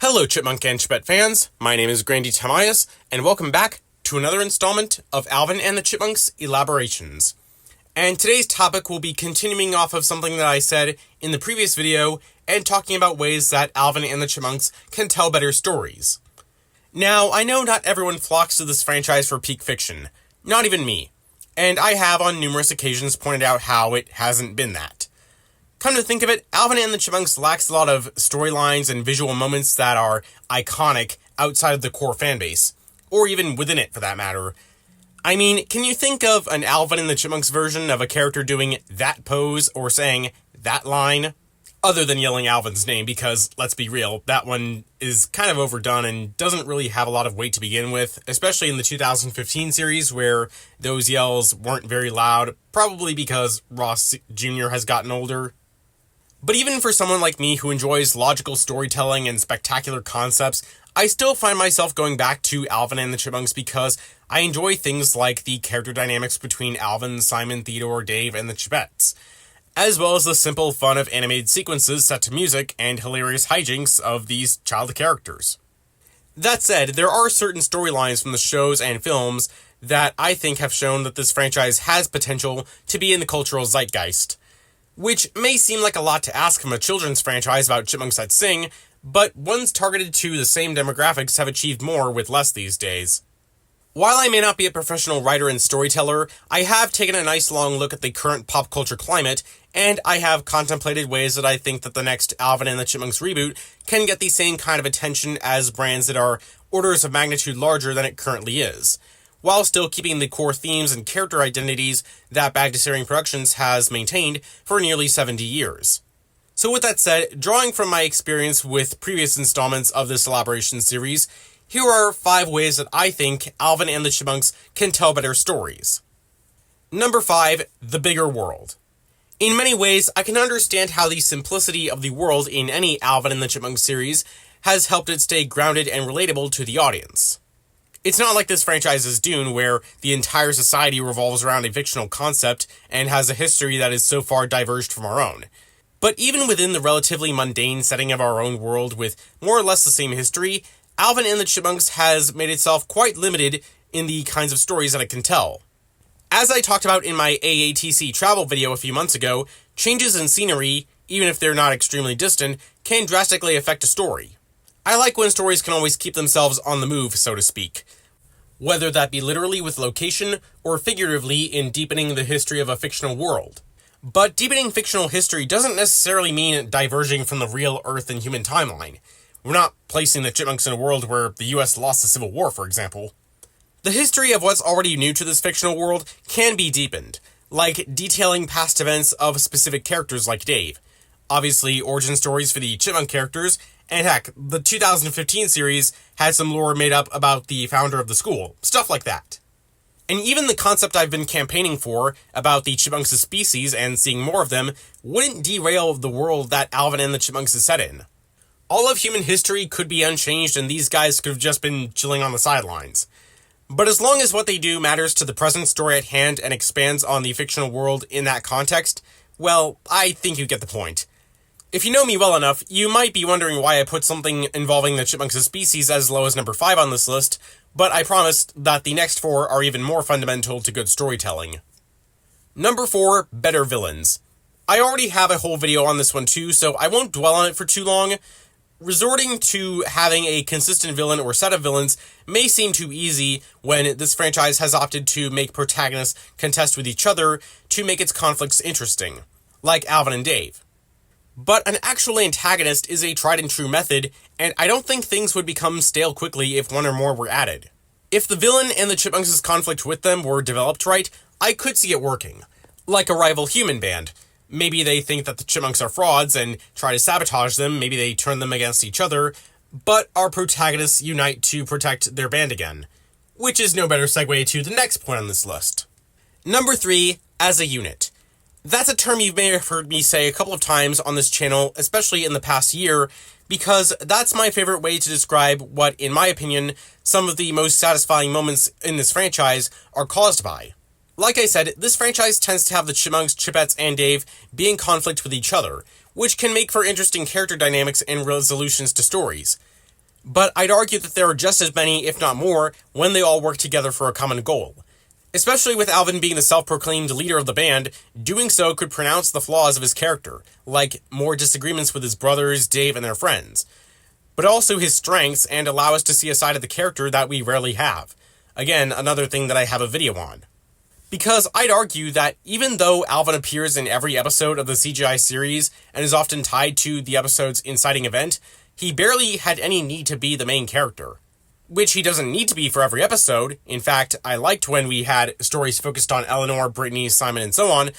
Hello Chipmunk and Chipette fans, my name is Grandy Tamias, and welcome back to another installment of Alvin and the Chipmunks Elaborations. And today's topic will be continuing off of something that I said in the previous video, and talking about ways that Alvin and the Chipmunks can tell better stories. Now, I know not everyone flocks to this franchise for peak fiction, not even me, and I have on numerous occasions pointed out how it hasn't been that. Come to think of it, Alvin and the Chipmunks lacks a lot of storylines and visual moments that are iconic outside of the core fanbase, or even within it for that matter. I mean, can you think of an Alvin and the Chipmunks version of a character doing that pose or saying that line? Other than yelling Alvin's name, because, let's be real, that one is kind of overdone and doesn't really have a lot of weight to begin with, especially in the 2015 series where those yells weren't very loud, probably because Ross Jr. has gotten older. But even for someone like me who enjoys logical storytelling and spectacular concepts, I still find myself going back to Alvin and the Chipmunks because I enjoy things like the character dynamics between Alvin, Simon, Theodore, Dave, and the Chipettes, as well as the simple fun of animated sequences set to music and hilarious hijinks of these child characters. That said, there are certain storylines from the shows and films that I think have shown that this franchise has potential to be in the cultural zeitgeist. Which may seem like a lot to ask from a children's franchise about chipmunks that sing, but ones targeted to the same demographics have achieved more with less these days. While I may not be a professional writer and storyteller, I have taken a nice long look at the current pop culture climate, and I have contemplated ways that I think that the next Alvin and the Chipmunks reboot can get the same kind of attention as brands that are orders of magnitude larger than it currently is, while still keeping the core themes and character identities that Bag to Searing Productions has maintained for nearly 70 years. So with that said, drawing from my experience with previous installments of this Elaborations series, here are 5 ways that I think Alvin and the Chipmunks can tell better stories. Number 5, the bigger world. In many ways, I can understand how the simplicity of the world in any Alvin and the Chipmunks series has helped it stay grounded and relatable to the audience. It's not like this franchise is Dune, where the entire society revolves around a fictional concept and has a history that is so far diverged from our own. But even within the relatively mundane setting of our own world with more or less the same history, Alvin and the Chipmunks has made itself quite limited in the kinds of stories that it can tell. As I talked about in my AATC travel video a few months ago, changes in scenery, even if they're not extremely distant, can drastically affect a story. I like when stories can always keep themselves on the move, so to speak, whether that be literally with location or figuratively in deepening the history of a fictional world. But deepening fictional history doesn't necessarily mean diverging from the real Earth and human timeline. We're not placing the Chipmunks in a world where the US lost the Civil War, for example. The history of what's already new to this fictional world can be deepened, like detailing past events of specific characters like Dave. Obviously, origin stories for the Chipmunk characters, and heck, the 2015 series had some lore made up about the founder of the school, stuff like that. And even the concept I've been campaigning for about the Chipmunks as species and seeing more of them wouldn't derail the world that Alvin and the Chipmunks is set in. All of human history could be unchanged and these guys could have just been chilling on the sidelines. But as long as what they do matters to the present story at hand and expands on the fictional world in that context, well, I think you get the point. If you know me well enough, you might be wondering why I put something involving the Chipmunks as species as low as number 5 on this list, but I promised that the next 4 are even more fundamental to good storytelling. Number 4, better villains. I already have a whole video on this one too, so I won't dwell on it for too long. Resorting to having a consistent villain or set of villains may seem too easy when this franchise has opted to make protagonists contest with each other to make its conflicts interesting, like Alvin and Dave. But an actual antagonist is a tried and true method, and I don't think things would become stale quickly if one or more were added. If the villain and the Chipmunks' conflict with them were developed right, I could see it working. Like a rival human band. Maybe they think that the Chipmunks are frauds and try to sabotage them, maybe they turn them against each other, but our protagonists unite to protect their band again. Which is no better segue to the next point on this list. Number 3, as a unit. That's a term you may have heard me say a couple of times on this channel, especially in the past year, because that's my favorite way to describe what, in my opinion, some of the most satisfying moments in this franchise are caused by. Like I said, this franchise tends to have the Chipmunks, Chipettes, and Dave be in conflict with each other, which can make for interesting character dynamics and resolutions to stories. but I'd argue that there are just as many, if not more, when they all work together for a common goal. Especially with Alvin being the self-proclaimed leader of the band, doing so could pronounce the flaws of his character, like more disagreements with his brothers, Dave, and their friends, but also his strengths and allow us to see a side of the character that we rarely have. Again, another thing that I have a video on. Because I'd argue that even though Alvin appears in every episode of the CGI series and is often tied to the episode's inciting event, he barely had any need to be the main character. Which he doesn't need to be for every episode. In fact, I liked when we had stories focused on Eleanor, Brittany, Simon, and so on,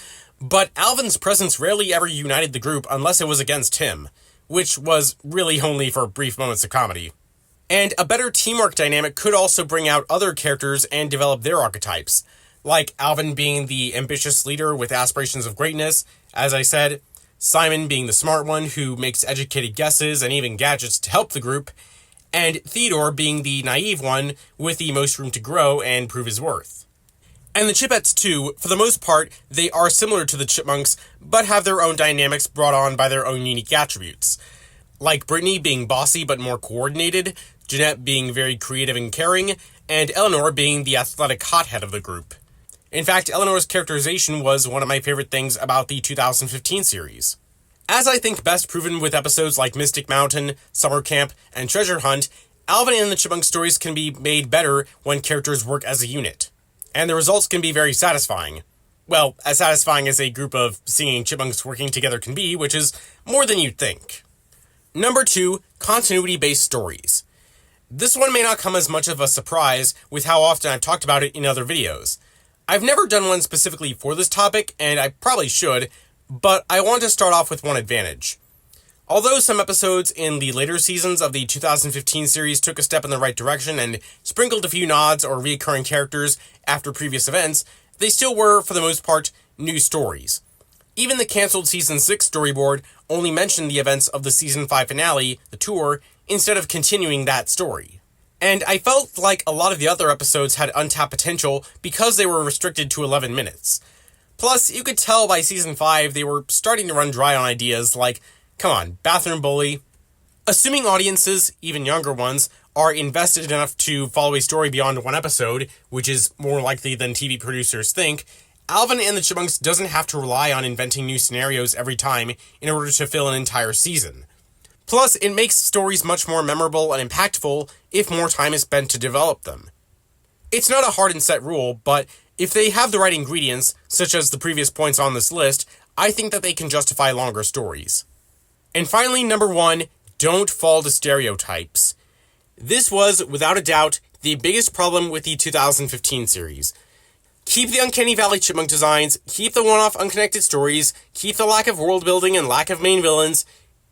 but Alvin's presence rarely ever united the group unless it was against him, which was really only for brief moments of comedy. And a better teamwork dynamic could also bring out other characters and develop their archetypes, like Alvin being the ambitious leader with aspirations of greatness, as I said, Simon being the smart one who makes educated guesses and even gadgets to help the group, and Theodore being the naive one with the most room to grow and prove his worth. And the Chipettes too, for the most part, they are similar to the Chipmunks, but have their own dynamics brought on by their own unique attributes. Like Brittany being bossy but more coordinated, Jeanette being very creative and caring, and Eleanor being the athletic hothead of the group. In fact, Eleanor's characterization was one of my favorite things about the 2015 series. As I think best proven with episodes like Mystic Mountain, Summer Camp, and Treasure Hunt, Alvin and the Chipmunks stories can be made better when characters work as a unit. And the results can be very satisfying. Well, as satisfying as a group of singing chipmunks working together can be, which is more than you'd think. Number 2, continuity-based stories. This one may not come as much of a surprise with how often I've talked about it in other videos. I've never done one specifically for this topic, and I probably should, but I want to start off with one advantage. Although some episodes in the later seasons of the 2015 series took a step in the right direction and sprinkled a few nods or recurring characters after previous events, they still were, for the most part, new stories. Even the cancelled Season 6 storyboard only mentioned the events of the Season 5 finale, the tour, instead of continuing that story. And I felt like a lot of the other episodes had untapped potential because they were restricted to 11 minutes. Plus, you could tell by Season 5 they were starting to run dry on ideas like, come on, bathroom bully. Assuming audiences, even younger ones, are invested enough to follow a story beyond one episode, which is more likely than TV producers think, Alvin and the Chipmunks doesn't have to rely on inventing new scenarios every time in order to fill an entire season. Plus, it makes stories much more memorable and impactful if more time is spent to develop them. It's not a hard and set rule, but if they have the right ingredients, such as the previous points on this list, I think that they can justify longer stories. And finally, number 1, don't fall to stereotypes. This was, without a doubt, the biggest problem with the 2015 series. Keep the Uncanny Valley Chipmunk designs, keep the one-off unconnected stories, keep the lack of world building and lack of main villains.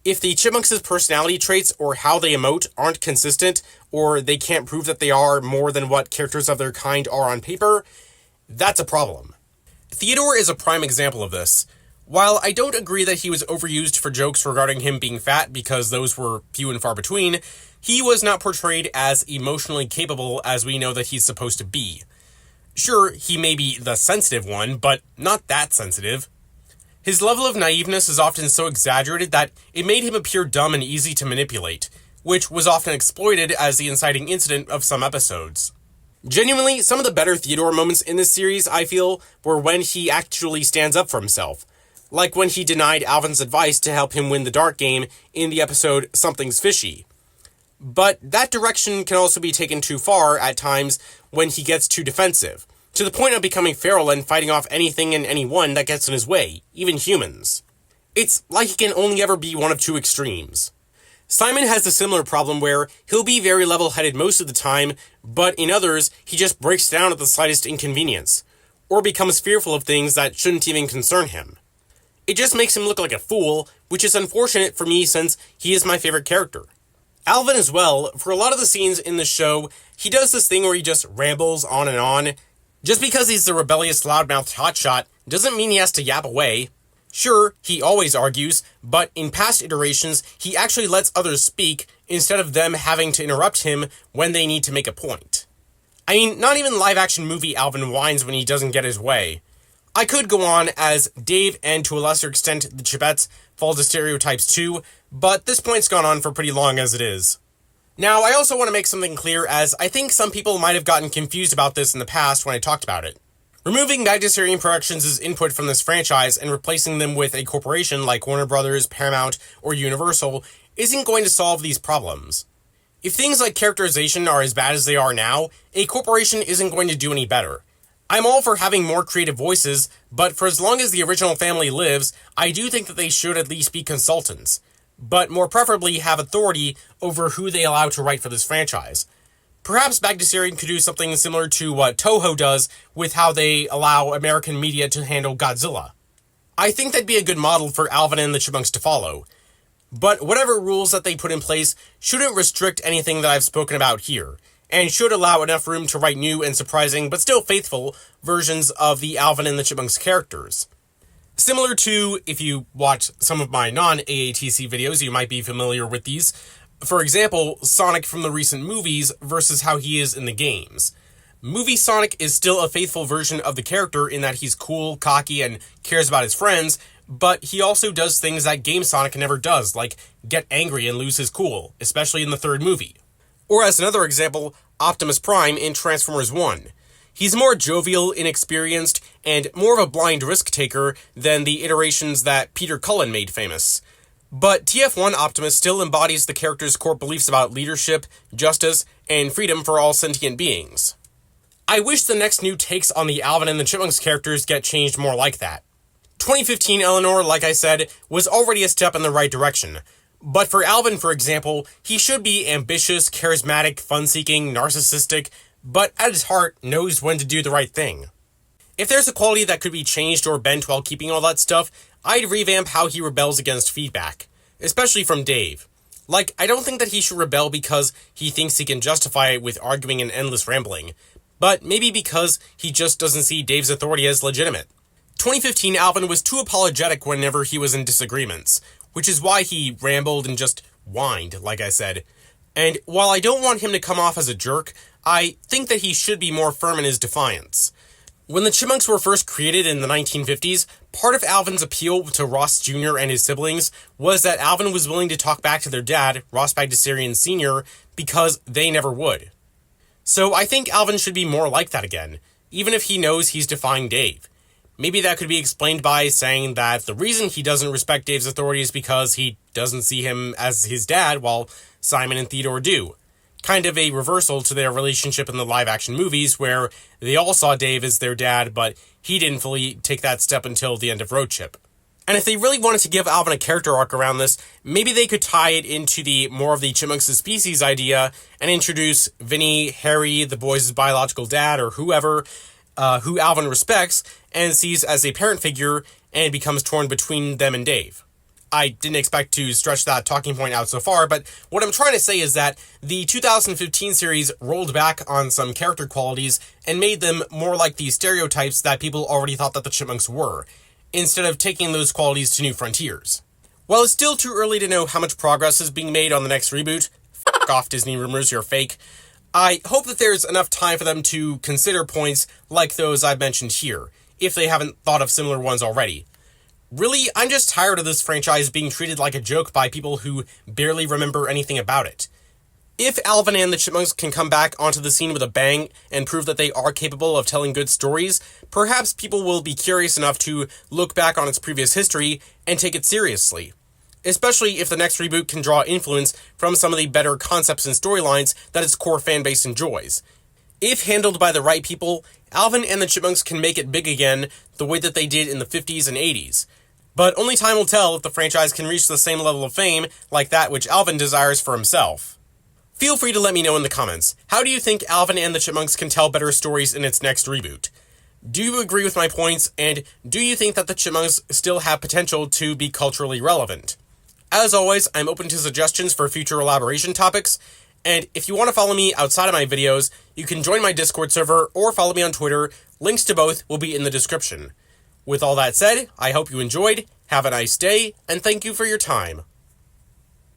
If the Chipmunks' personality traits or how they emote aren't consistent, or they can't prove that they are more than what characters of their kind are on paper, that's a problem. Theodore is a prime example of this. While I don't agree that he was overused for jokes regarding him being fat because those were few and far between, he was not portrayed as emotionally capable as we know that he's supposed to be. Sure, he may be the sensitive one, but not that sensitive. His level of naiveness is often so exaggerated that it made him appear dumb and easy to manipulate, which was often exploited as the inciting incident of some episodes. Genuinely, some of the better Theodore moments in this series, I feel, were when he actually stands up for himself. Like when he denied Alvin's advice to help him win the dart game in the episode Something's Fishy. But that direction can also be taken too far at times when he gets too defensive, to the point of becoming feral and fighting off anything and anyone that gets in his way, even humans. It's like he can only ever be one of two extremes. Simon has a similar problem where he'll be very level-headed most of the time, but in others, he just breaks down at the slightest inconvenience, or becomes fearful of things that shouldn't even concern him. It just makes him look like a fool, which is unfortunate for me since he is my favorite character. Alvin as well, for a lot of the scenes in the show, he does this thing where he just rambles on and on. Just because he's the rebellious loudmouthed hotshot doesn't mean he has to yap away. Sure, he always argues, but in past iterations, he actually lets others speak instead of them having to interrupt him when they need to make a point. I mean, not even live-action movie Alvin whines when he doesn't get his way. I could go on as Dave and to a lesser extent the Chipettes fall to stereotypes too, but this point's gone on for pretty long as it is. Now, I also want to make something clear, as I think some people might have gotten confused about this in the past when I talked about it. Removing Bagdasarian Productions' input from this franchise and replacing them with a corporation like Warner Brothers, Paramount, or Universal isn't going to solve these problems. If things like characterization are as bad as they are now, a corporation isn't going to do any better. I'm all for having more creative voices, but for as long as the original family lives, I do think that they should at least be consultants, but more preferably have authority over who they allow to write for this franchise. Perhaps Bagdasarian could do something similar to what Toho does with how they allow American media to handle Godzilla. I think that'd be a good model for Alvin and the Chipmunks to follow. But whatever rules that they put in place shouldn't restrict anything that I've spoken about here, and should allow enough room to write new and surprising, but still faithful, versions of the Alvin and the Chipmunks characters. Similar to, if you watch some of my non-AATC videos, you might be familiar with these. For example, Sonic from the recent movies versus how he is in the games. Movie Sonic is still a faithful version of the character in that he's cool, cocky, and cares about his friends, but he also does things that game Sonic never does, like get angry and lose his cool, especially in the third movie. Or as another example, Optimus Prime in Transformers 1. He's more jovial, inexperienced, and more of a blind risk-taker than the iterations that Peter Cullen made famous. But TF1 Optimus still embodies the character's core beliefs about leadership, justice, and freedom for all sentient beings. I wish the next new takes on the Alvin and the Chipmunks characters get changed more like that. 2015 Eleanor, like I said, was already a step in the right direction. But for Alvin, for example, he should be ambitious, charismatic, fun-seeking, narcissistic, but at his heart knows when to do the right thing. If there's a quality that could be changed or bent while keeping all that stuff, I'd revamp how he rebels against feedback, especially from Dave. Like, I don't think that he should rebel because he thinks he can justify it with arguing and endless rambling, but maybe because he just doesn't see Dave's authority as legitimate. 2015 Alvin was too apologetic whenever he was in disagreements, which is why he rambled and just whined, like I said. And while I don't want him to come off as a jerk, I think that he should be more firm in his defiance. When the Chipmunks were first created in the 1950s, part of Alvin's appeal to Ross Jr. and his siblings was that Alvin was willing to talk back to their dad, Ross Bagdasarian Sr., because they never would. So I think Alvin should be more like that again, even if he knows he's defying Dave. Maybe that could be explained by saying that the reason he doesn't respect Dave's authority is because he doesn't see him as his dad while Simon and Theodore do. Kind of a reversal to their relationship in the live-action movies, where they all saw Dave as their dad, but he didn't fully take that step until the end of Road Trip. And if they really wanted to give Alvin a character arc around this, maybe they could tie it into the more of the Chipmunks as species idea and introduce Vinny, Harry, the boys' biological dad, or whoever, who Alvin respects and sees as a parent figure, and becomes torn between them and Dave. I didn't expect to stretch that talking point out so far, but what I'm trying to say is that the 2015 series rolled back on some character qualities and made them more like the stereotypes that people already thought that the Chipmunks were, instead of taking those qualities to new frontiers. While it's still too early to know how much progress is being made on the next reboot, f*** off Disney rumors, you're fake, I hope that there's enough time for them to consider points like those I've mentioned here, if they haven't thought of similar ones already. Really, I'm just tired of this franchise being treated like a joke by people who barely remember anything about it. If Alvin and the Chipmunks can come back onto the scene with a bang and prove that they are capable of telling good stories, perhaps people will be curious enough to look back on its previous history and take it seriously. Especially if the next reboot can draw influence from some of the better concepts and storylines that its core fanbase enjoys. If handled by the right people, Alvin and the Chipmunks can make it big again the way that they did in the 50s and 80s. But only time will tell if the franchise can reach the same level of fame like that which Alvin desires for himself. Feel free to let me know in the comments. How do you think Alvin and the Chipmunks can tell better stories in its next reboot? Do you agree with my points, and do you think that the Chipmunks still have potential to be culturally relevant? As always, I'm open to suggestions for future elaboration topics, and if you want to follow me outside of my videos, you can join my Discord server or follow me on Twitter. Links to both will be in the description. With all that said, I hope you enjoyed, have a nice day, and thank you for your time.